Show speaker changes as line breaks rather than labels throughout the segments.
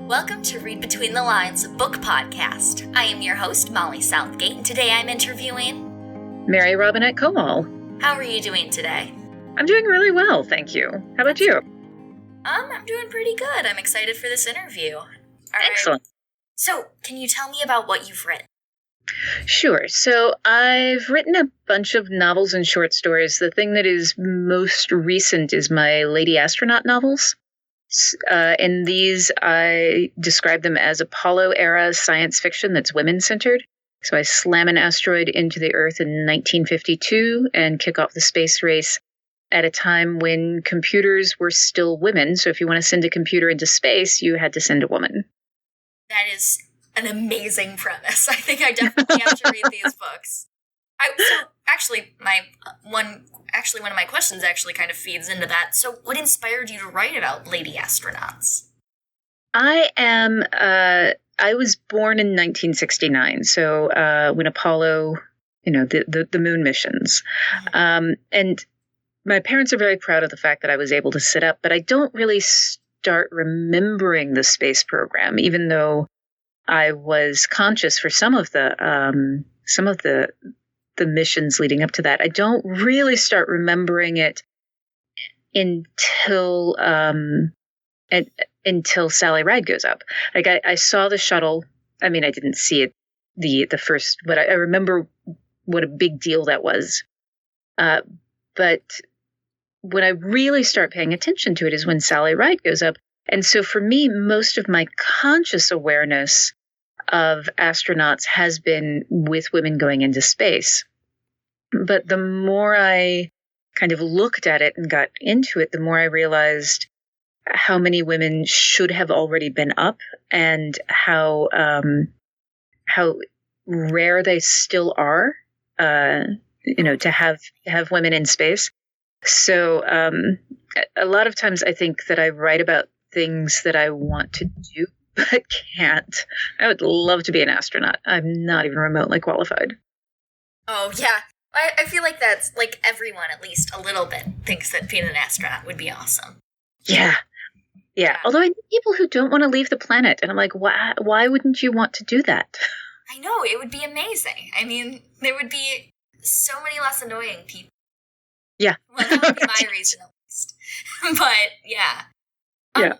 Welcome to Read Between the Lines, a book podcast. I am your host, Molly Southgate, and today I'm interviewing
Mary Robinette Kowal.
How are you doing today?
I'm doing really well, thank you. How about you?
I'm doing pretty good. I'm excited for this interview. All right.
Excellent.
So, can you tell me about what you've written?
Sure. So I've written a bunch of novels and short stories. The thing that is most recent is my Lady Astronaut novels. In these, I describe them as Apollo-era science fiction that's women-centered. So I slam an asteroid into the Earth in 1952 and kick off the space race at a time when computers were still women. So if you want to send a computer into space, you had to send a woman.
That is an amazing premise. I think I definitely have to read these books. One of my questions actually kind of feeds into that. So what inspired you to write about Lady Astronauts?
I was born in 1969. So when Apollo, the moon missions. And my parents are very proud of the fact that I was able to sit up, but I don't really start remembering the space program, even though I was conscious for some of the missions leading up to that. I don't really start remembering it until Sally Ride goes up. Like I saw the shuttle. I mean, I didn't see it the first, but I remember what a big deal that was. But when I really start paying attention to it is when Sally Ride goes up. And so for me, most of my conscious awareness of astronauts has been with women going into space. But the more I kind of looked at it and got into it, the more I realized how many women should have already been up and how rare they still are, to have women in space. So a lot of times I think that I write about things that I want to do but can't. I would love to be an astronaut. I'm not even remotely qualified.
Oh, yeah. I feel like that's, like, everyone, at least a little bit, thinks that being an astronaut would be awesome.
Yeah. Although I know people who don't want to leave the planet, and I'm like, why wouldn't you want to do that?
I know, it would be amazing. I mean, there would be so many less annoying people.
Yeah.
Well, that would be my reason, at least. But, yeah.
Yeah.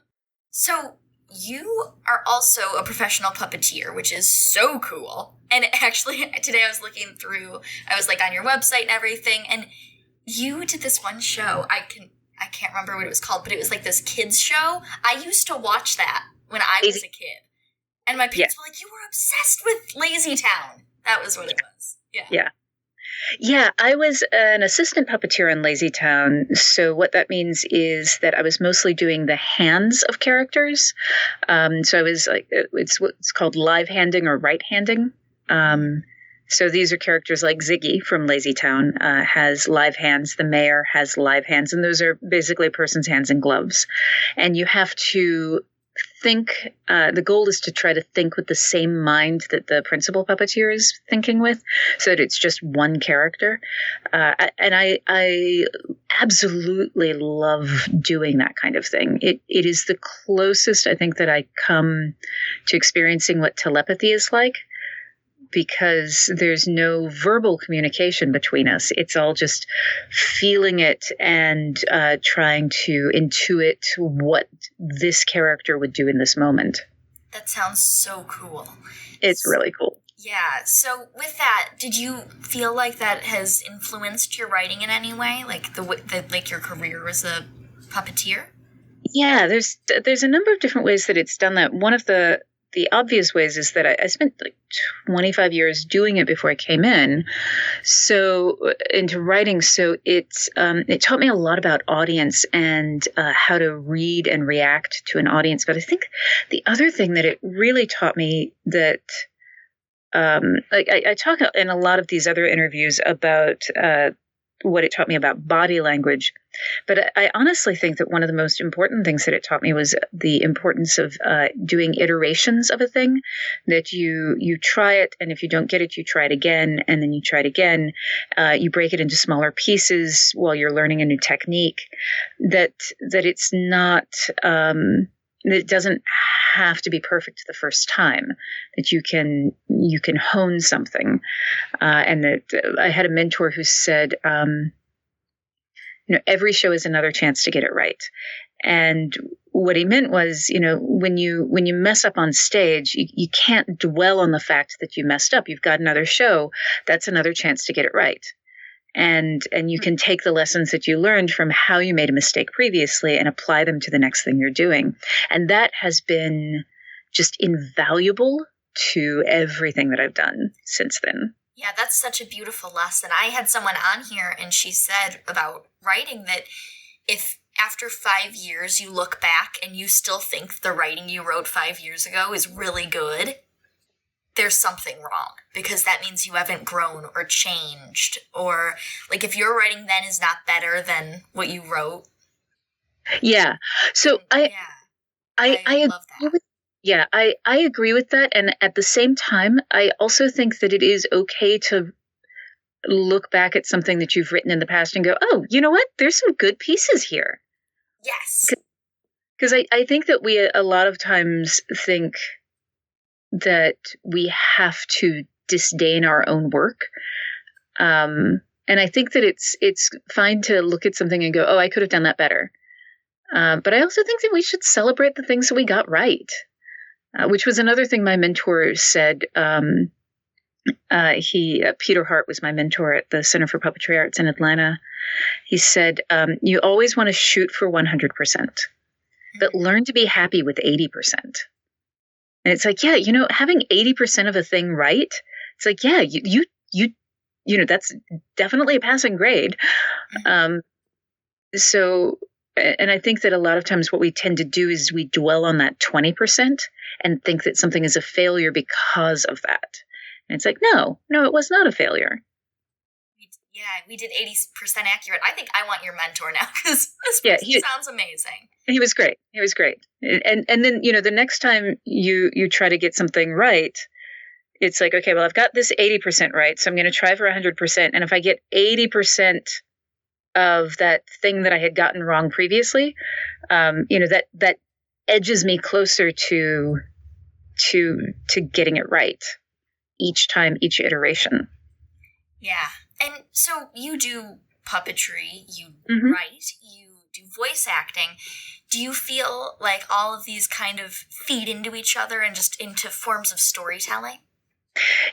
So, you are also a professional puppeteer, which is so cool. And actually, today I was looking through, I was like on your website and everything, and you did this one show. I can't remember what it was called, but it was like this kids show. I used to watch that when I was a kid. And my parents were like, you were obsessed with LazyTown. That was what it was. Yeah.
Yeah, I was an assistant puppeteer in LazyTown. So what that means is that I was mostly doing the hands of characters. So I was like, it's what's called live handing or right handing. So these are characters like Ziggy from LazyTown has live hands. The mayor has live hands, and those are basically a person's hands and gloves. And you have to think, the goal is to try to think with the same mind that the principal puppeteer is thinking with, so that it's just one character. And I absolutely love doing that kind of thing. It is the closest I think that I come to experiencing what telepathy is like, because there's no verbal communication between us. It's all just feeling it and trying to intuit what this character would do in this moment.
That sounds so cool.
It's really cool.
Yeah. So with that, did you feel like that has influenced your writing in any way? Like like your career as a puppeteer?
Yeah, there's a number of different ways that it's done that. One of the obvious ways is that I spent like 25 years doing it before I came into writing. So it taught me a lot about audience and how to read and react to an audience. But I think the other thing that it really taught me that, I talk in a lot of these other interviews about what it taught me about body language. But I honestly think that one of the most important things that it taught me was the importance of doing iterations of a thing, that you try it, and if you don't get it, you try it again, and then you try it again. You break it into smaller pieces while you're learning a new technique, that it's not it doesn't have to be perfect the first time, that you can hone something. And that I had a mentor who said, every show is another chance to get it right. And what he meant was, when you mess up on stage, you can't dwell on the fact that you messed up. You've got another show. That's another chance to get it right. And you can take the lessons that you learned from how you made a mistake previously and apply them to the next thing you're doing. And that has been just invaluable to everything that I've done since then.
Yeah, that's such a beautiful lesson. I had someone on here and she said about writing that if after 5 years you look back and you still think the writing you wrote 5 years ago is really good, there's something wrong, because that means you haven't grown or changed, or like if your writing then is not better than what you wrote.
Yeah. So I
love that.
I agree with that. And at the same time, I also think that it is okay to look back at something that you've written in the past and go, oh, you know what? There's some good pieces here.
Yes.
Because I think that we a lot of times think that we have to disdain our own work. And I think that it's fine to look at something and go, oh, I could have done that better. But I also think that we should celebrate the things that we got right, which was another thing my mentor said. Peter Hart was my mentor at the Center for Puppetry Arts in Atlanta. He said, you always want to shoot for 100%, but learn to be happy with 80%. And it's like, yeah, having 80% of a thing right, it's like, yeah, you that's definitely a passing grade. So, and I think that a lot of times what we tend to do is we dwell on that 20% and think that something is a failure because of that. And it's like, no, it was not a failure.
We did 80% accurate. I think I want your mentor now, because this sounds amazing.
He was great. And then, the next time you try to get something right, it's like, okay, well, I've got this 80% right, so I'm going to try for 100%. And if I get 80% of that thing that I had gotten wrong previously, that edges me closer to getting it right each time, each iteration.
Yeah. And so you do puppetry, you write, you do voice acting. Do you feel like all of these kind of feed into each other and just into forms of storytelling?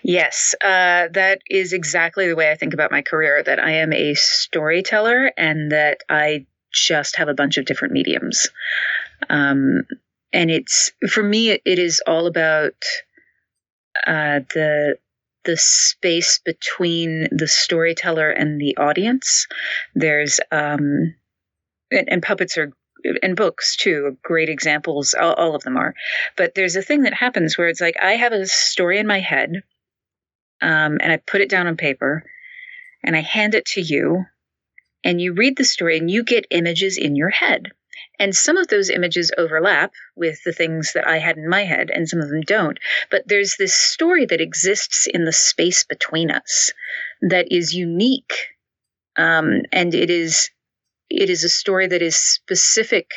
Yes, that is exactly the way I think about my career, that I am a storyteller and that I just have a bunch of different mediums. And for me, it is all about the space between the storyteller and the audience. There's, and puppets are, and books too, great examples, all of them are. But there's a thing that happens where it's like, I have a story in my head, and I put it down on paper, and I hand it to you, and you read the story, and you get images in your head. And some of those images overlap with the things that I had in my head, and some of them don't. But there's this story that exists in the space between us that is unique. And it is a story that is specific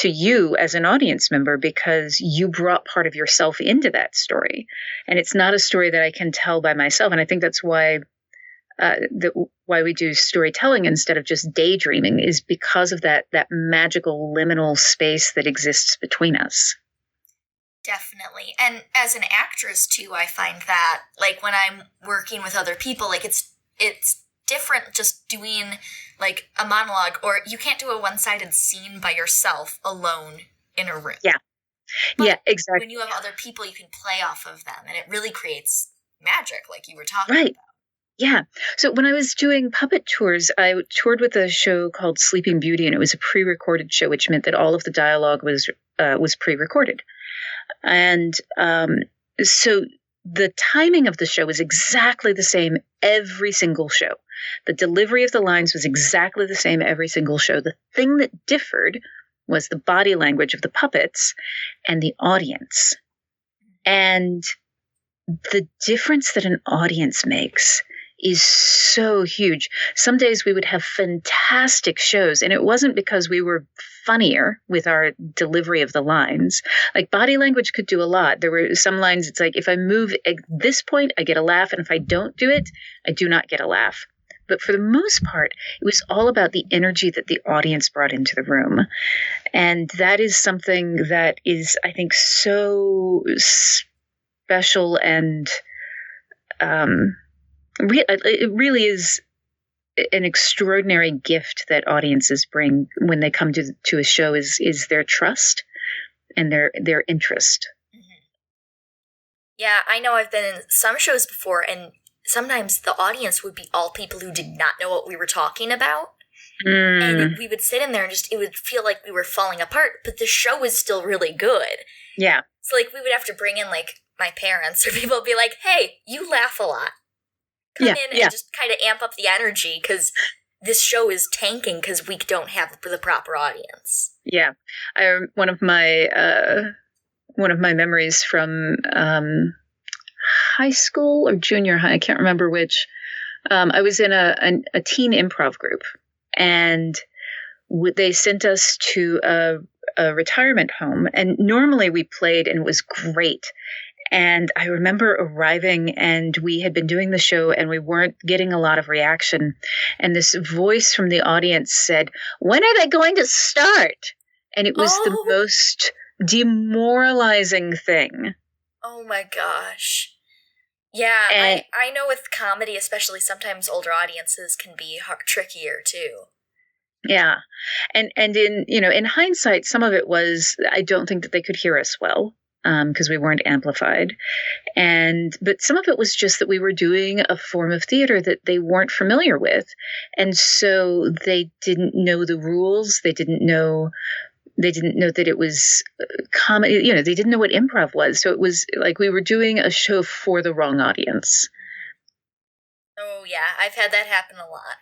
to you as an audience member, because you brought part of yourself into that story. And it's not a story that I can tell by myself. And I think that's why why we do storytelling instead of just daydreaming, is because of that magical liminal space that exists between us.
Definitely. And as an actress too, I find that like when I'm working with other people, like it's different just doing like a monologue, or you can't do a one-sided scene by yourself alone in a room.
Yeah.
But
yeah, exactly.
When you have other people, you can play off of them, and it really creates magic, like you were talking
right.
about.
Yeah. So when I was doing puppet tours, I toured with a show called Sleeping Beauty, and it was a pre-recorded show, which meant that all of the dialogue was pre-recorded. And so the timing of the show was exactly the same every single show. The delivery of the lines was exactly the same every single show. The thing that differed was the body language of the puppets and the audience. And the difference that an audience makes is so huge. Some days we would have fantastic shows, and it wasn't because we were funnier with our delivery of the lines. Like, body language could do a lot. There were some lines, it's like, if I move at this point, I get a laugh, and if I don't do it, I do not get a laugh. But for the most part, it was all about the energy that the audience brought into the room. And that is something that is, I think, so special, and it really is an extraordinary gift that audiences bring when they come to a show is their trust and their interest.
Mm-hmm. Yeah, I know I've been in some shows before, and sometimes the audience would be all people who did not know what we were talking about. And we would sit in there and it would feel like we were falling apart, but the show was still really good.
Yeah.
So, like, we would have to bring in, like, my parents, or people would be like, hey, you laugh a lot. Come in and just kind of amp up the energy, because this show is tanking because we don't have the proper audience.
Yeah. One of my memories from high school or junior high, I can't remember which. I was in a teen improv group, and they sent us to a retirement home, and normally we played and it was great. And I remember arriving, and we had been doing the show and we weren't getting a lot of reaction. And this voice from the audience said, "When are they going to start?" And it was the most demoralizing thing.
Oh my gosh. Yeah, and I know with comedy, especially, sometimes older audiences can be trickier too.
Yeah. And in hindsight, some of it was, I don't think that they could hear us well, because we weren't amplified. But some of it was just that we were doing a form of theater that they weren't familiar with. And so they didn't know the rules. They didn't know that it was comedy. They didn't know what improv was. So it was like we were doing a show for the wrong audience.
Oh, yeah. I've had that happen a lot.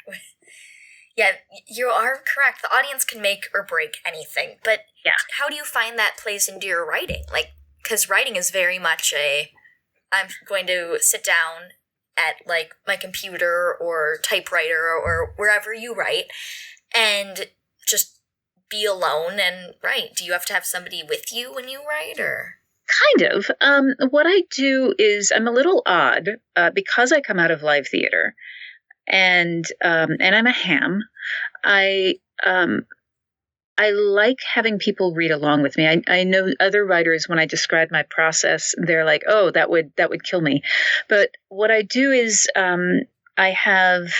Yeah, you are correct. The audience can make or break anything. But how do you find that plays into your writing? Like, because writing is very much I'm going to sit down at, like, my computer or typewriter or wherever you write and just be alone and write. Do you have to have somebody with you when you write, or?
Kind of. What I do is, I'm a little odd because I come out of live theater, and I'm a ham. I like having people read along with me. I know other writers, when I describe my process, they're like, "Oh, that would kill me." But what I do is, I have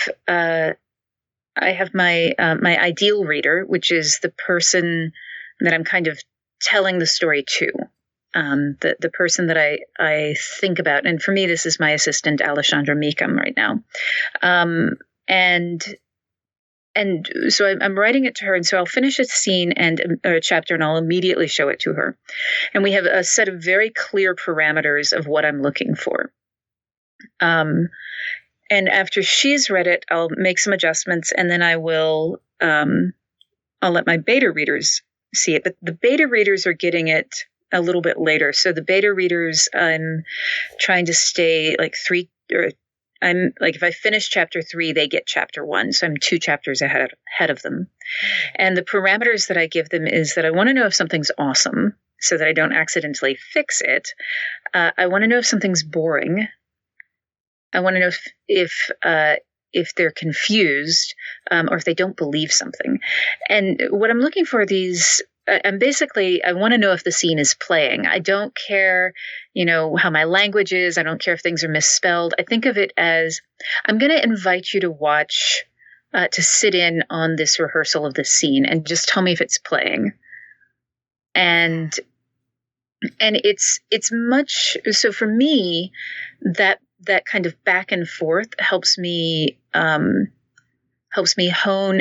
my ideal reader, which is the person that I'm kind of telling the story to, the person that I think about. And for me, this is my assistant, Alessandra Meekum, right now. And so I'm writing it to her, and so I'll finish a scene or a chapter, and I'll immediately show it to her. And we have a set of very clear parameters of what I'm looking for. And after she's read it, I'll make some adjustments, and then I'll let my beta readers see it. But the beta readers are getting it a little bit later. So the beta readers, I'm trying to stay like if I finish chapter 3, they get chapter 1. So I'm 2 chapters ahead of them. And the parameters that I give them is that I want to know if something's awesome so that I don't accidentally fix it. I want to know if something's boring. I want to know if they're confused, or if they don't believe something. And what I'm looking for I want to know if the scene is playing. I don't care, how my language is. I don't care if things are misspelled. I think of it as, I'm going to invite you to watch, to sit in on this rehearsal of this scene and just tell me if it's playing. And it's much, so for me, that kind of back and forth helps me hone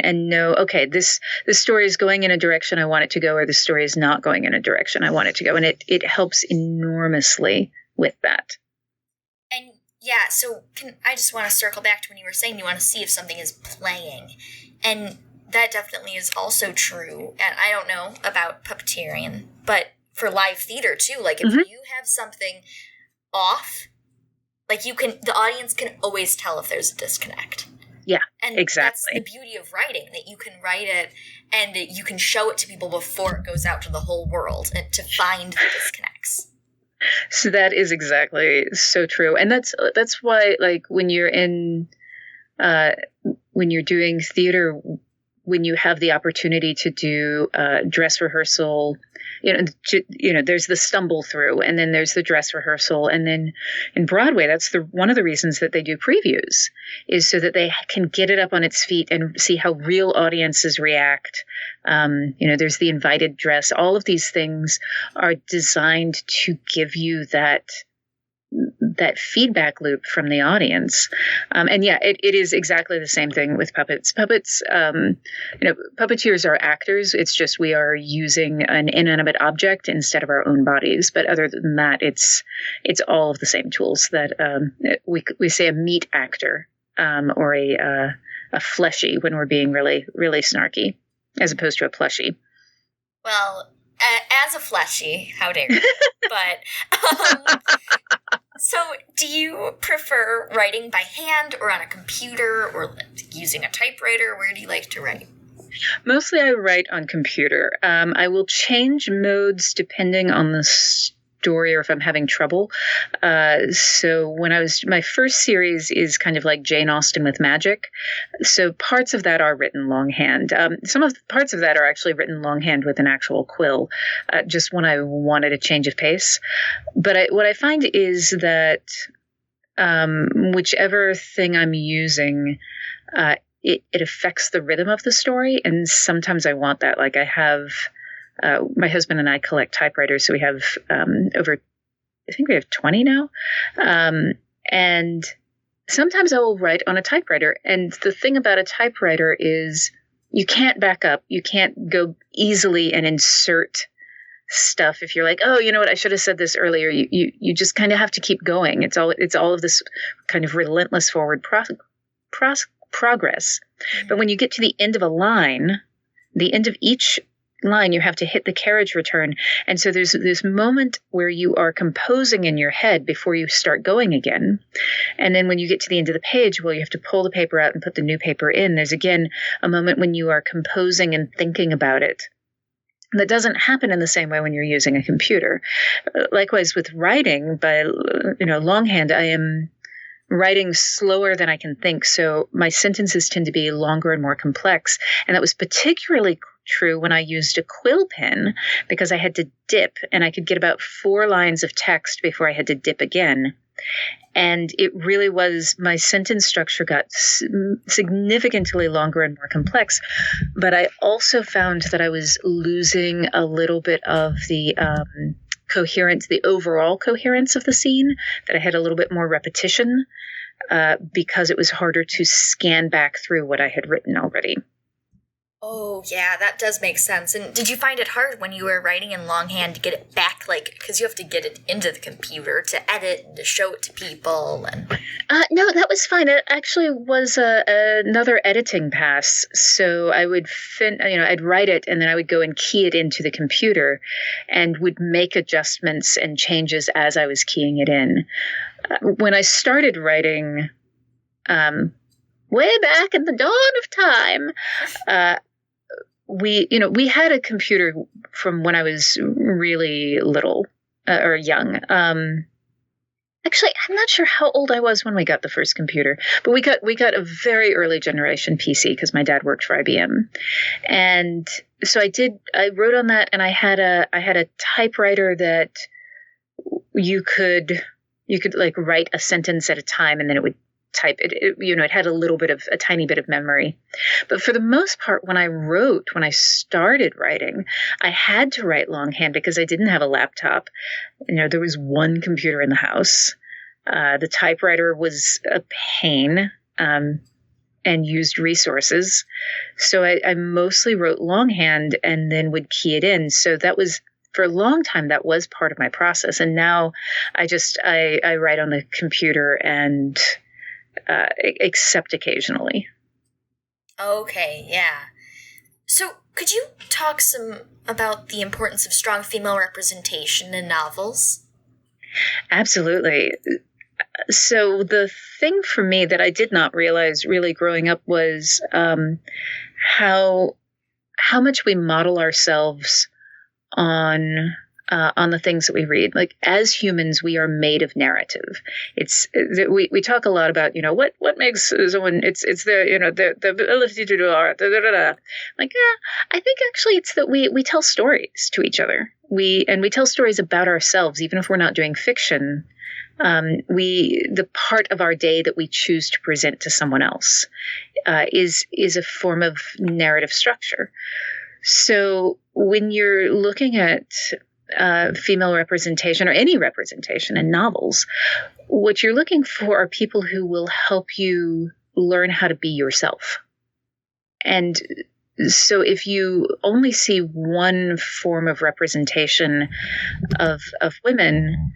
and know, okay, this story is going in a direction I want it to go, or the story is not going in a direction I want it to go. And it helps enormously with that.
And yeah, so I just want to circle back to when you were saying you want to see if something is playing. And that definitely is also true. And I don't know about puppeteering, but for live theater too, like if you have something off, Like, the audience can always tell if there's a disconnect.
Yeah,
and
exactly.
That's the beauty of writing, that you can write it and you can show it to people before it goes out to the whole world and to find the disconnects.
So that is exactly so true. And that's why, like, when you're doing theater, when you have the opportunity to do dress rehearsal, there's the stumble through, and then there's the dress rehearsal, and then in Broadway, that's one of the reasons that they do previews, is so that they can get it up on its feet and see how real audiences react. There's the invited dress. All of these things are designed to give you that feedback loop from the audience. And yeah, it is exactly the same thing with puppets. Puppets, puppeteers are actors. It's just we are using an inanimate object instead of our own bodies. But other than that, it's all of the same tools that we say a meat actor or a fleshy when we're being really, really snarky, as opposed to a plushie.
Well, as a fleshy, how dare you? But so, do you prefer writing by hand or on a computer or using a typewriter? Where do you like to write?
Mostly I write on computer. I will change modes depending on the story or if I'm having trouble. So my first series is kind of like Jane Austen with magic. So parts of that are written longhand. Some of the parts of that are actually written longhand with an actual quill, just when I wanted a change of pace. But what I find is that whichever thing I'm using, it affects the rhythm of the story. And sometimes I want that. Like I have... my husband and I collect typewriters, so we have I think we have 20 now. And sometimes I will write on a typewriter. And the thing about a typewriter is you can't back up. You can't go easily and insert stuff. If you're like, oh, you know what, I should have said this earlier. You just kind of have to keep going. It's all of this kind of relentless forward progress. But when you get to the end of a line, the end of each line, you have to hit the carriage return. And so there's this moment where you are composing in your head before you start going again. And then when you get to the end of the page, well, you have to pull the paper out and put the new paper in. There's again a moment when you are composing and thinking about it. That doesn't happen in the same way when you're using a computer. Likewise with writing, by longhand, I am writing slower than I can think. So my sentences tend to be longer and more complex. And that was particularly true when I used a quill pen, because I had to dip, and I could get about 4 lines of text before I had to dip again. And it really was, my sentence structure got significantly longer and more complex. But I also found that I was losing a little bit of the coherence, the overall coherence of the scene, that I had a little bit more repetition because it was harder to scan back through what I had written already.
Oh, yeah, that does make sense. And did you find it hard when you were writing in longhand to get it back, because you have to get it into the computer to edit and to show it to people? And
no, that was fine. It actually was another editing pass. So I would I'd write it, and then I would go and key it into the computer and would make adjustments and changes as I was keying it in. When I started writing, way back in the dawn of time, we had a computer from when I was really little or young. Actually, I'm not sure how old I was when we got the first computer, but we got a very early generation PC because my dad worked for IBM, and so I wrote on that, and I had a typewriter that you could like write a sentence at a time, and then it would type it. It had a tiny bit of memory. But for the most part, when I started writing, I had to write longhand because I didn't have a laptop. There was one computer in the house. The typewriter was a pain and used resources. So I mostly wrote longhand and then would key it in. So that was, for a long time, that was part of my process. And now I write on the computer and except occasionally.
Okay, yeah. So, could you talk some about the importance of strong female representation in novels?
Absolutely. So the thing for me that I did not realize really growing up was how much we model ourselves on the things that we read. Like, as humans, we are made of narrative. We talk a lot about, what makes someone, it's the ability to do art. Like, I think actually it's that we tell stories to each other. We tell stories about ourselves, even if we're not doing fiction. The part of our day that we choose to present to someone else is a form of narrative structure. So when you're looking at female representation or any representation in novels, what you're looking for are people who will help you learn how to be yourself. And so if you only see one form of representation of women,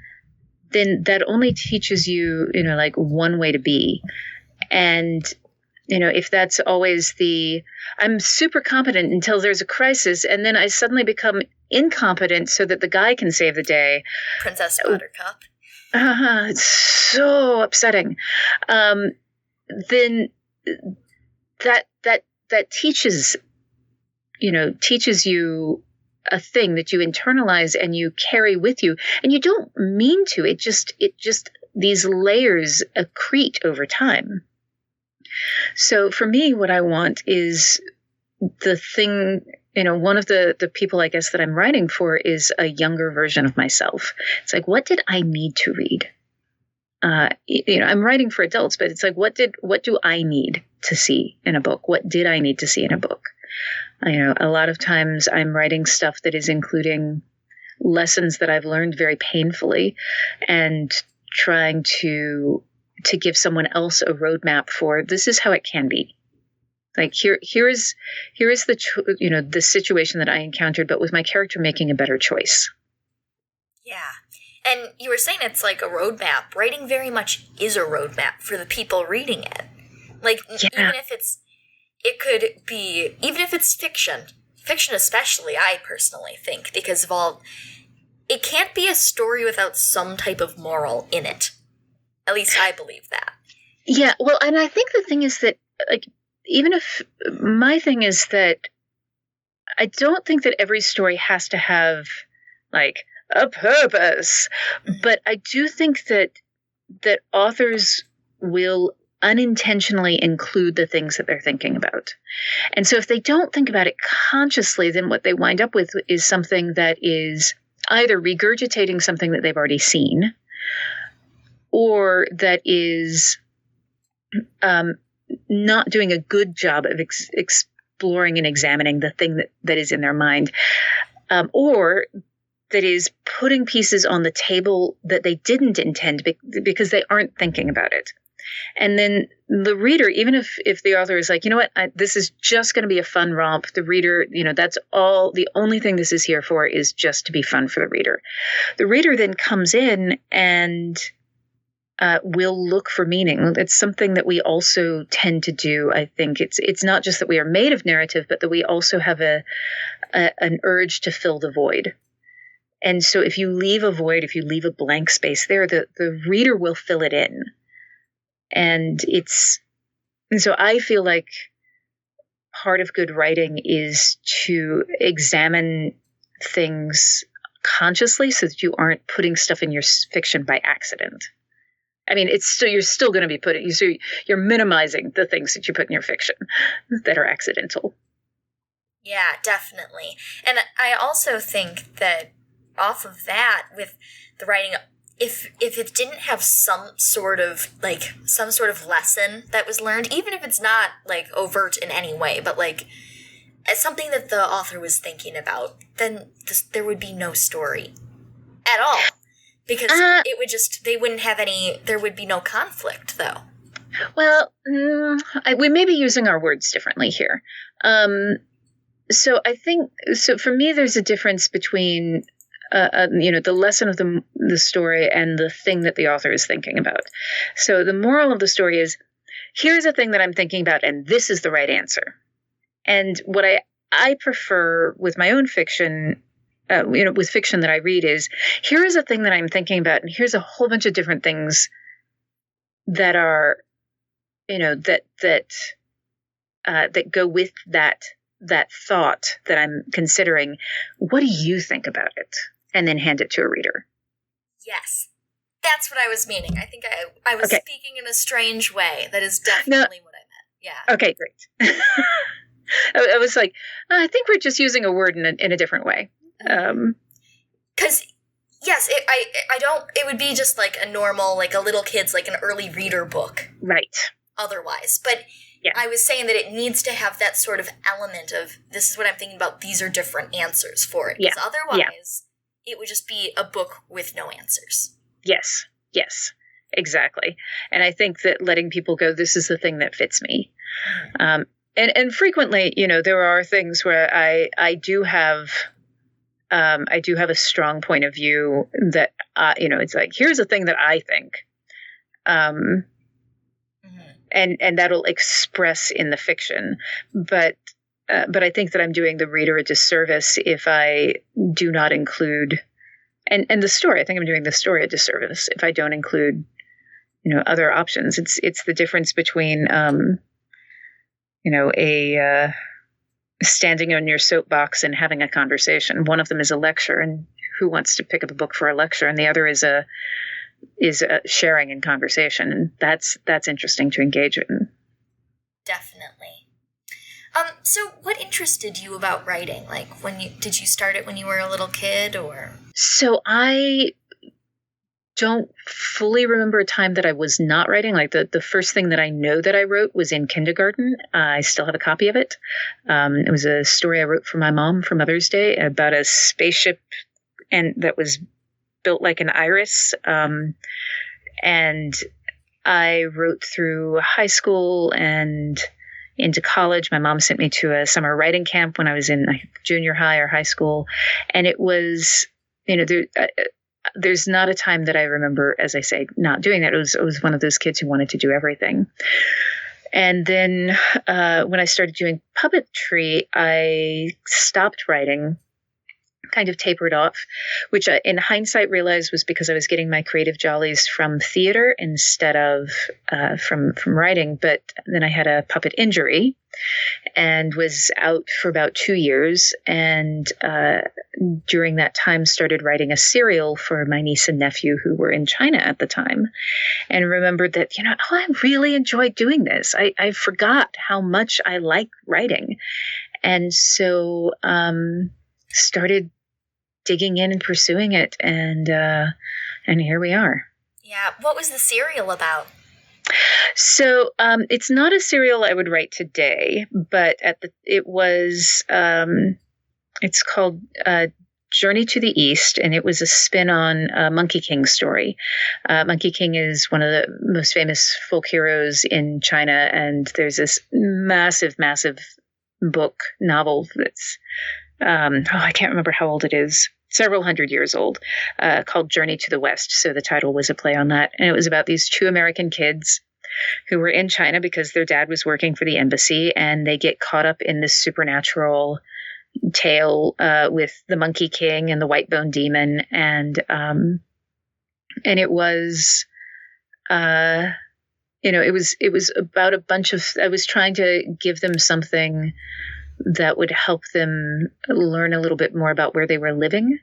then that only teaches you, like one way to be. And, if that's always I'm super competent until there's a crisis, and then I suddenly become incompetent so that the guy can save the day.
Princess Buttercup.
It's so upsetting. Then that teaches you a thing that you internalize and you carry with you, and you don't mean to. It just these layers accrete over time. So for me, what I want is the thing, one of the people, I guess, that I'm writing for is a younger version of myself. It's like, what did I need to read? I'm writing for adults, but it's like, what do I need to see in a book? What did I need to see in a book? A lot of times I'm writing stuff that is including lessons that I've learned very painfully, and trying to give someone else a roadmap for, this is how it can be. Like, here is the situation that I encountered, but with my character making a better choice.
Yeah. And you were saying it's like a roadmap. Writing very much is a roadmap for the people reading it. Like, even if it's fiction especially, I personally think, because of it can't be a story without some type of moral in it. At least I believe that.
Yeah, well, and I think the thing is that, like, even if my thing is that I don't think that every story has to have, like, a purpose, but I do think that authors will unintentionally include the things that they're thinking about. And so if they don't think about it consciously, then what they wind up with is something that is either regurgitating something that they've already seen, or that is not doing a good job of exploring and examining the thing that is in their mind, or that is putting pieces on the table that they didn't intend because they aren't thinking about it. And then the reader, even if the author is like, this is just going to be a fun romp, the reader, that's all, the only thing this is here for is just to be fun for the reader. The reader then comes in and will look for meaning. It's something that we also tend to do. I think it's not just that we are made of narrative, but that we also have an urge to fill the void. And so if you leave a void, if you leave a blank space there, the reader will fill it in. And so I feel like part of good writing is to examine things consciously so that you aren't putting stuff in your fiction by accident. I mean, you're still going to be you're minimizing the things that you put in your fiction that are accidental.
Yeah, definitely. And I also think that off of that, with the writing, if it didn't have some sort of lesson that was learned, even if it's not like overt in any way, but like as something that the author was thinking about, then there would be no story at all. Because it would there would be no conflict, though.
Well, we may be using our words differently here. So I think, for me, there's a difference between, the lesson of the story and the thing that the author is thinking about. So the moral of the story is, here's a thing that I'm thinking about, and this is the right answer. And what I prefer with my own fiction, with fiction that I read, is here is a thing that I'm thinking about, and here's a whole bunch of different things that are, that go with that thought that I'm considering. What do you think about it? And then hand it to a reader.
Yes. That's what I was meaning. I think I was speaking in a strange way. That is definitely what I meant. Yeah. Okay,
great. I was like, I think we're just using a word in a different way.
Because, yes, it would be just like a normal, like a little kid's, like an early reader book.
Right.
Otherwise. But I was saying that it needs to have that sort of element of, this is what I'm thinking about, these are different answers for it. Because otherwise, it would just be a book with no answers.
Yes, exactly. And I think that letting people go, this is the thing that fits me. And frequently, there are things where I do have a strong point of view that, it's like, here's a thing that I think. And that'll express in the fiction. But I think that I'm doing the reader a disservice if I do not include, and the story, I think I'm doing the story a disservice if I don't include, other options. It's the difference between, a standing on your soapbox and having a conversation. One of them is a lecture, and who wants to pick up a book for a lecture, and the other is a sharing and conversation, and that's interesting to engage in.
Definitely. So what interested you about writing? Like, did you start it when you were a little kid, or?
So I don't fully remember a time that I was not writing. Like the first thing that I know that I wrote was in kindergarten. I still have a copy of it. It was a story I wrote for my mom for Mother's Day about a spaceship and that was built like an iris. And I wrote through high school and into college. My mom sent me to a summer writing camp when I was in junior high or high school. And it was, there's not a time that I remember, as I say, not doing that. It was one of those kids who wanted to do everything. And then when I started doing puppetry, I stopped writing, kind of tapered off, which in hindsight realized was because I was getting my creative jollies from theater instead of from writing. But then I had a puppet injury and was out for about 2 years. And during that time started writing a serial for my niece and nephew who were in China at the time, and remembered that, I really enjoyed doing this. I forgot how much I like writing. And so started digging in and pursuing it, and here we are.
Yeah. What was the serial about?
So it's not a serial I would write today, but it was it's called Journey to the East, and it was a spin on Monkey King story. Monkey King is one of the most famous folk heroes in China, and there's this massive novel that's I can't remember how old it is, several hundred years old, called Journey to the West. So the title was a play on that. And it was about these two American kids who were in China because their dad was working for the embassy, and they get caught up in this supernatural tale with the Monkey King and the White Bone Demon. And it was, it was about a bunch of, I was trying to give them something that would help them learn a little bit more about where they were living,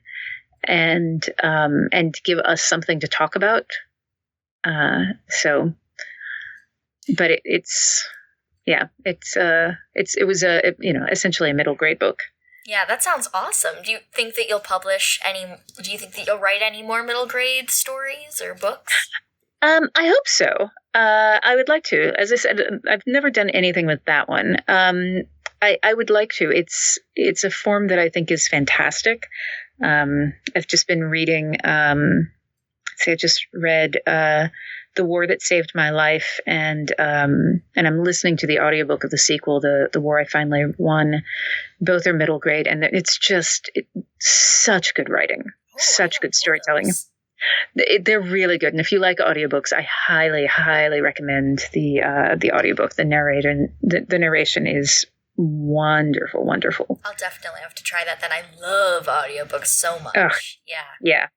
and give us something to talk about. But it was essentially a middle grade book.
Yeah, that sounds awesome. Do you think that you'll write any more middle grade stories or books?
I hope so. I would like to. As I said, I've never done anything with that one. I would like to. It's a form that I think is fantastic. I've just been reading, I just read The War That Saved My Life, and I'm listening to the audiobook of the sequel, The War I Finally Won. Both are middle grade, and it's such good writing, such good storytelling. They're really good. And if you like audiobooks, I highly, highly recommend the audiobook. The narration is wonderful.
I'll definitely have to try that then. I love audiobooks so much.
Yeah.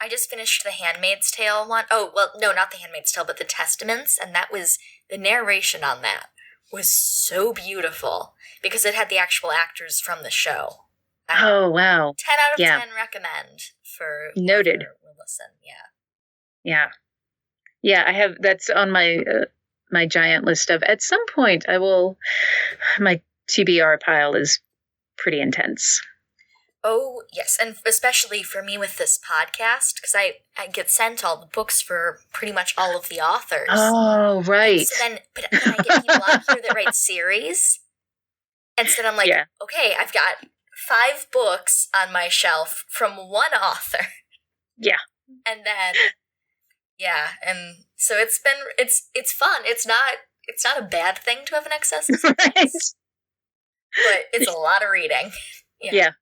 I just finished The Handmaid's Tale one. Oh, well, no, not The Handmaid's Tale, but The Testaments, and the narration on that was so beautiful because it had the actual actors from the show.
Oh, wow.
10 out of 10 recommend for
noted.
We'll listen,
Yeah, I have, that's on my giant list of, at some point my TBR pile is pretty intense.
Oh, yes, and especially for me with this podcast, because I get sent all the books for pretty much all of the authors.
Oh, right.
But then I get people on here that write series, and so I'm like, okay, I've got 5 books on my shelf from one author.
Yeah.
And then, and so it's fun. It's not a bad thing to have an excess of space,
right.
but it's a lot of reading.
Yeah,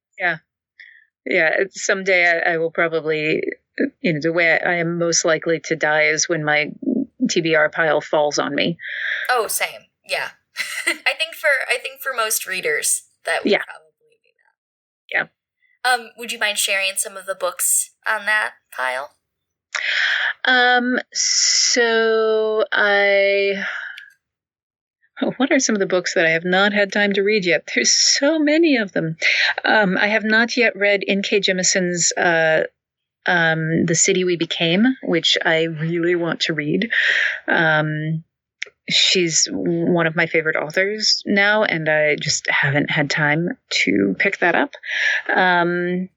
someday I will probably, the way I am most likely to die is when my TBR pile falls on me.
Oh, same. Yeah. I think for most readers that would probably be that.
Yeah.
Would you mind sharing some of the books on that pile?
What are some of the books that I have not had time to read yet? There's so many of them. I have not yet read N.K. Jemison's The City We Became, which I really want to read. She's one of my favorite authors now, and I just haven't had time to pick that up. I'm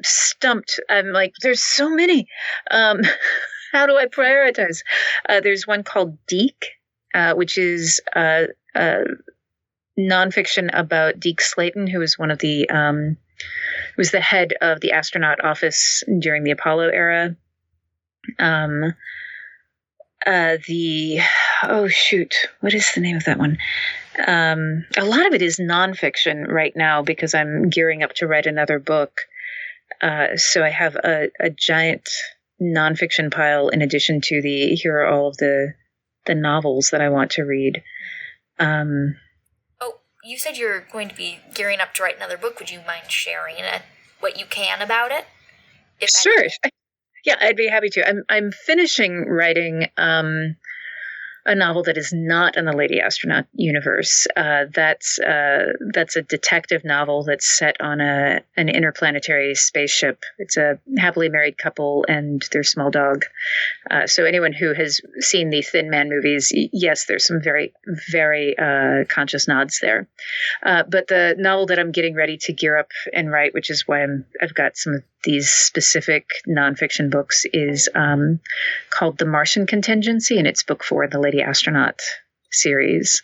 stumped. I'm like, there's so many. How do I prioritize? There's one called Deke, which is nonfiction about Deke Slayton, who was was the head of the astronaut office during the Apollo era. What is the name of that one? A lot of it is nonfiction right now because I'm gearing up to write another book. So I have a giant nonfiction pile in addition to here are all of the novels that I want to read.
You said you're going to be gearing up to write another book. Would you mind sharing what you can about it?
Sure. Yeah, I'd be happy to. I'm finishing writing a novel that is not in the Lady Astronaut universe. That's a detective novel that's set on an interplanetary spaceship. It's a happily married couple and their small dog. So anyone who has seen the Thin Man movies, yes, there's some very, very conscious nods there. But the novel that I'm getting ready to gear up and write, which is why I've got some of these specific nonfiction books, is called The Martian Contingency, and it's book 4 in the Lady Astronaut series.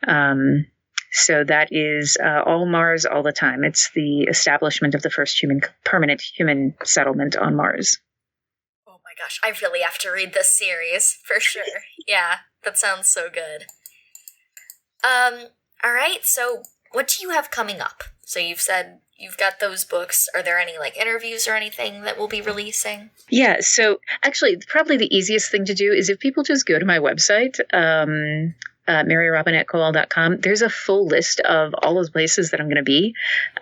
So that is all Mars all the time. It's the establishment of the first permanent human settlement on Mars.
Oh my gosh, I really have to read this series, for sure. Yeah, that sounds so good. All right, so what do you have coming up? So you've said you've got those books. Are there any interviews or anything that we'll be releasing? Yeah,
so actually probably the easiest thing to do is if people just go to my website, MaryRobinetteKowal.com, there's a full list of all those places that I'm going to be.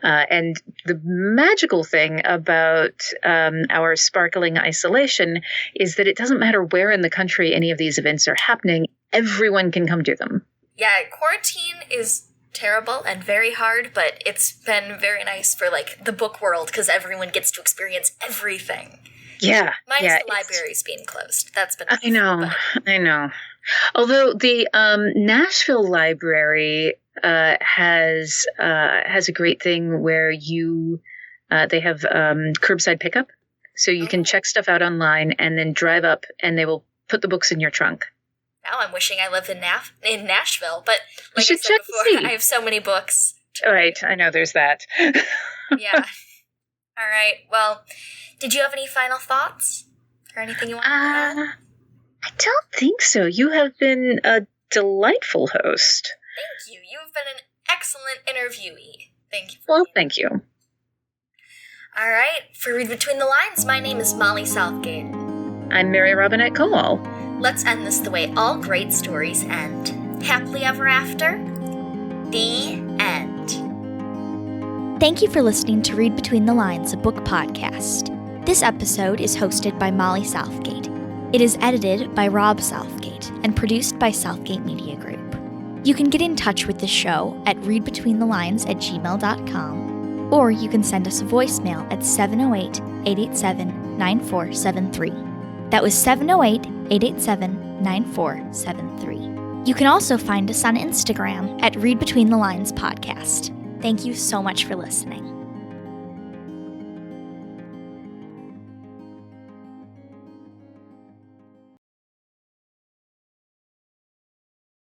And the magical thing about our sparkling isolation is that it doesn't matter where in the country any of these events are happening, everyone can come to them.
Yeah, quarantine is terrible and very hard, but it's been very nice for the book world because everyone gets to experience everything.
Yeah.
Minus the libraries being closed. That's been
I know. Although the Nashville library has a great thing where they have curbside pickup, so you can check stuff out online and then drive up and they will put the books in your trunk.
Now I'm wishing I lived in Nashville, but
like I said before,
I have so many books.
Right, I know there's that.
Yeah. All right. Well, did you have any final thoughts or anything you want to add?
I don't think so. You have been a delightful host.
Thank you. You have been an excellent interviewee. Thank you.
Well, thank you.
All right. For Read Between the Lines, my name is Molly Southgate.
I'm Mary Robinette Kowal.
Let's end this the way all great stories end. Happily ever after. The end.
Thank you for listening to Read Between the Lines, a book podcast. This episode is hosted by Molly Southgate. It is edited by Rob Southgate and produced by Southgate Media Group. You can get in touch with the show at readbetweenthelines@gmail.com, or you can send us a voicemail at 708-887-9473. That was 708-887-9473. You can also find us on Instagram at Read Between the Lines Podcast. Thank you so much for listening.